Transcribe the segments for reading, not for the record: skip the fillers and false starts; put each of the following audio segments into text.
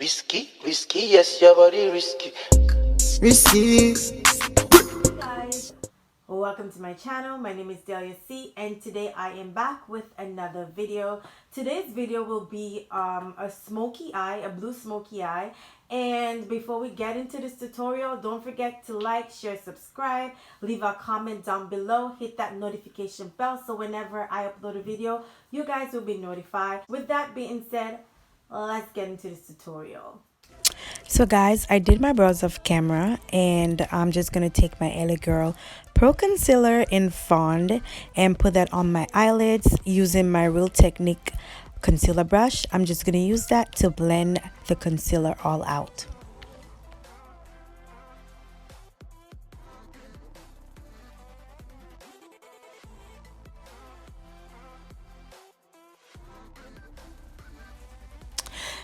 Risky, yes, your body risky. Risky. Hey guys, welcome to my channel. My name is Delia C and today I am back with another video. Today's video will be a smoky eye, a blue smoky eye. And before we get into this tutorial, don't forget to like, share, subscribe, leave a comment down below, hit that notification bell so whenever I upload a video, you guys will be notified. With that being said, let's get into this tutorial. So guys, I did my brows off camera and I'm just going to take my LA Girl Pro Concealer in Fond and put that on my eyelids using my Real Technique concealer brush. I'm just going to use that to blend the concealer all out.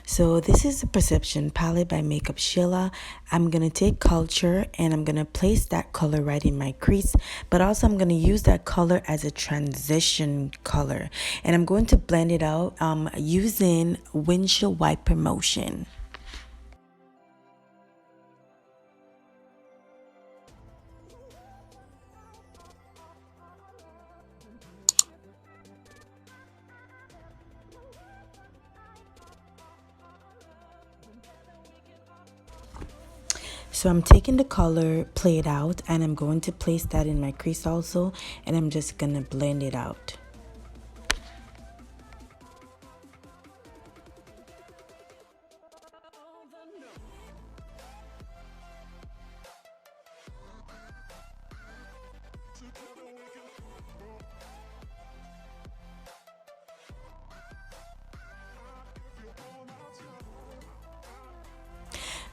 So this is the Preception palette by Makeup Shayla. I'm going to take Culture and I'm going to place that color right in my crease. But also I'm going to use that color as a transition color. And I'm going to blend it out using windshield wiper motion. So I'm taking the color, play it out, and I'm going to place that in my crease also, and I'm just going to blend it out.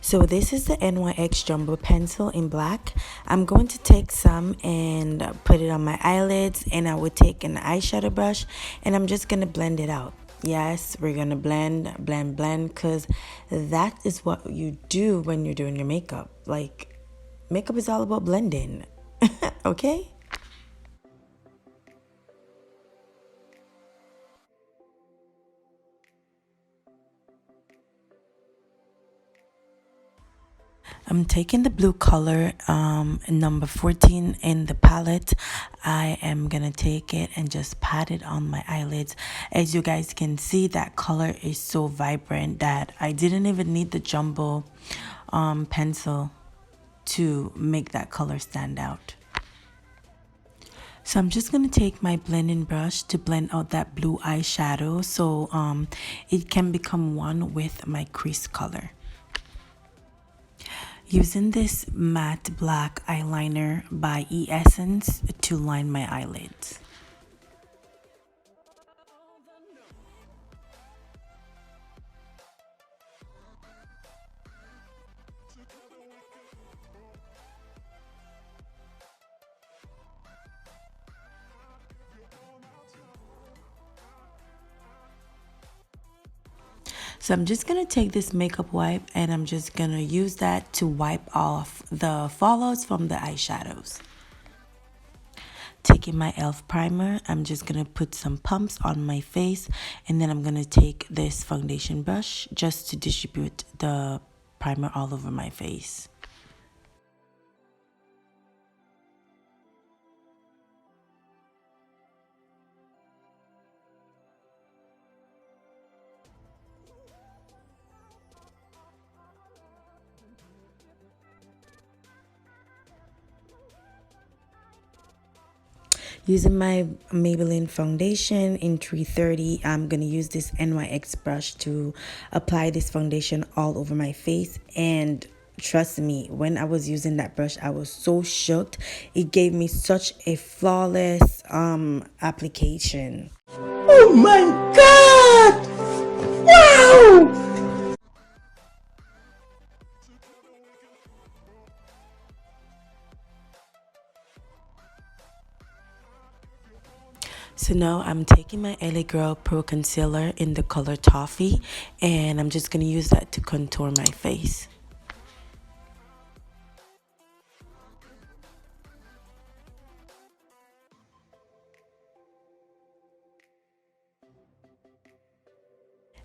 So this is the NYX Jumbo Pencil in black. I'm going to take some and put it on my eyelids, and I would take an eyeshadow brush and I'm just going to blend it out. Yes, we're going to blend, because that is what you do when you're doing your makeup. Like, makeup is all about blending, okay? I'm taking the blue color, number 14 in the palette. I am going to take it and just pat it on my eyelids. As you guys can see, that color is so vibrant that I didn't even need the jumbo pencil to make that color stand out. So I'm just going to take my blending brush to blend out that blue eyeshadow so it can become one with my crease color. Using this matte black eyeliner by Essence to line my eyelids. So I'm just going to take this makeup wipe and I'm just going to use that to wipe off the fallouts from the eyeshadows. Taking my e.l.f. primer, I'm just going to put some pumps on my face, and then I'm going to take this foundation brush just to distribute the primer all over my face. Using my Maybelline foundation in 330, I'm going to use this NYX brush to apply this foundation all over my face. And trust me, when I was using that brush, I was so shocked. It gave me such a flawless application. Oh my god! Wow! So now I'm taking my LA Girl Pro Concealer in the color Toffee, and I'm just going to use that to contour my face.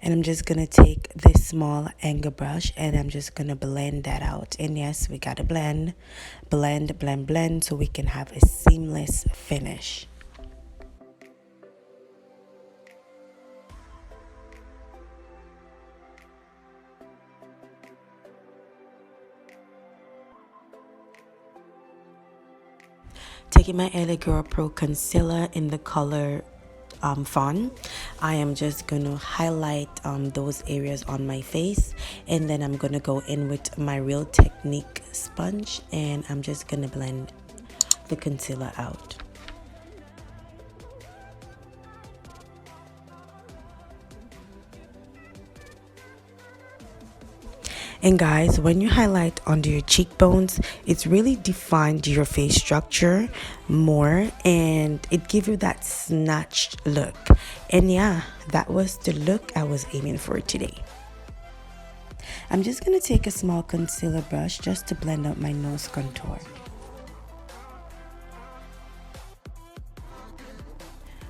And I'm just gonna take this small angle brush and I'm just gonna blend that out. And yes, we gotta blend, blend, blend, blend so we can have a seamless finish. Taking my LA Girl Pro concealer in the color Fawn, I am just gonna highlight those areas on my face, and then I'm gonna go in with my Real Technique sponge and I'm just gonna blend the concealer out. And guys, when you highlight under your cheekbones, it's really defined your face structure more and it gives you that snatched look. And yeah, that was the look I was aiming for today. I'm just going to take a small concealer brush just to blend out my nose contour.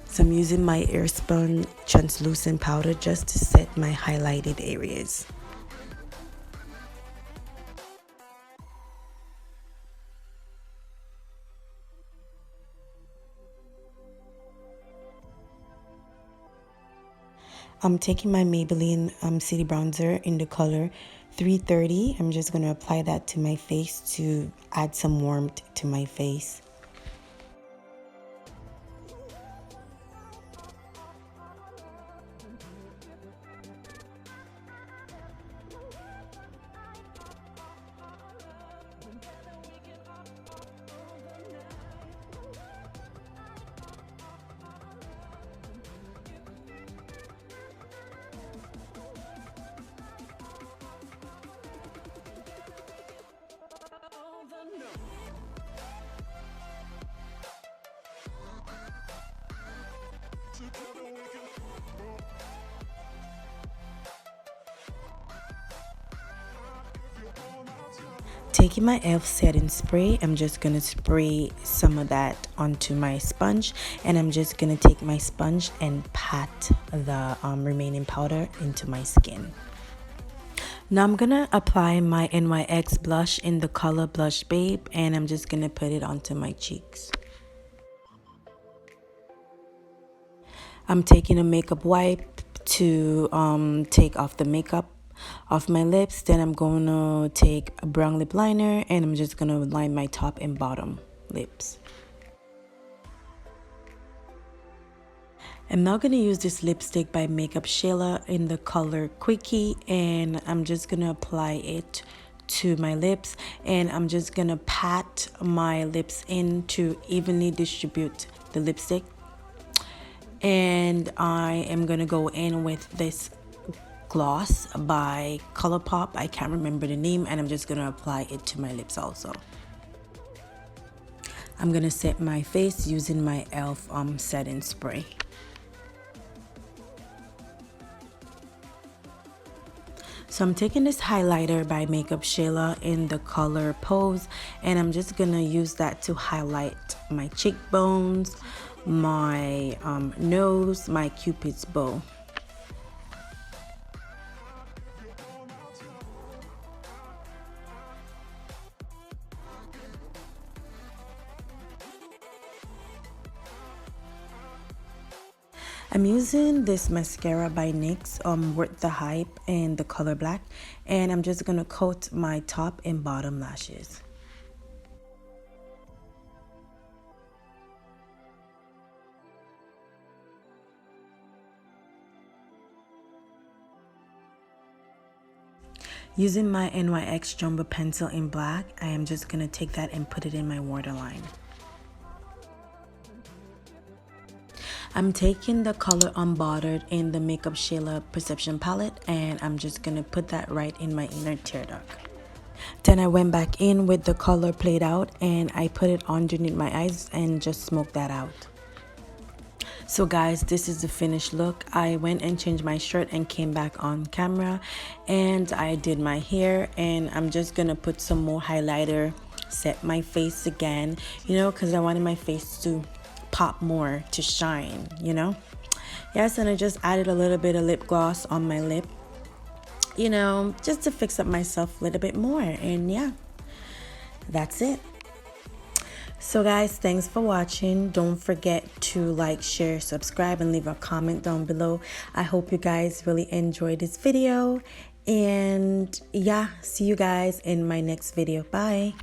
So I'm using my Airspun translucent powder just to set my highlighted areas. I'm taking my Maybelline City Bronzer in the color 330. I'm just going to apply that to my face to add some warmth to my face. Taking my e.l.f. setting spray, I'm just going to spray some of that onto my sponge, and I'm just going to take my sponge and pat the remaining powder into my skin. Now I'm going to apply my NYX blush in the color Blush Babe, and I'm just going to put it onto my cheeks. I'm taking a makeup wipe to take off the makeup off my lips. Then I'm going to take a brown lip liner and I'm just going to line my top and bottom lips. I'm now going to use this lipstick by Makeup Shayla in the color Quickie, and I'm just going to apply it to my lips, and I'm just going to pat my lips in to evenly distribute the lipstick. And I am going to go in with this gloss by Colourpop. I can't remember the name, and I'm just going to apply it to my lips also. I'm going to set my face using my e.l.f. setting spray. So I'm taking this highlighter by Makeup Shayla in the color Pose, and I'm just going to use that to highlight my cheekbones, my nose, my Cupid's bow. I'm using this mascara by NYX, Worth the Hype in the color Black, and I'm just going to coat my top and bottom lashes. Using my NYX Jumbo Pencil in Black, I am just going to take that and put it in my waterline. I'm taking the color Unbothered in the Makeup Shayla Preception palette, and I'm just going to put that right in my inner tear duct. Then I went back in with the color Played Out, and I put it underneath my eyes and just smoked that out. So guys, this is the finished look. I went and changed my shirt and came back on camera, and I did my hair, and I'm just going to put some more highlighter, set my face again, you know, because I wanted my face to pop more, to shine, you know. Yes, and I just added a little bit of lip gloss on my lip, you know, just to fix up myself a little bit more. And yeah, that's it. So guys, thanks for watching. Don't forget to like, share, subscribe, and leave a comment down below. I hope you guys really enjoyed this video. And yeah, see you guys in my next video. Bye.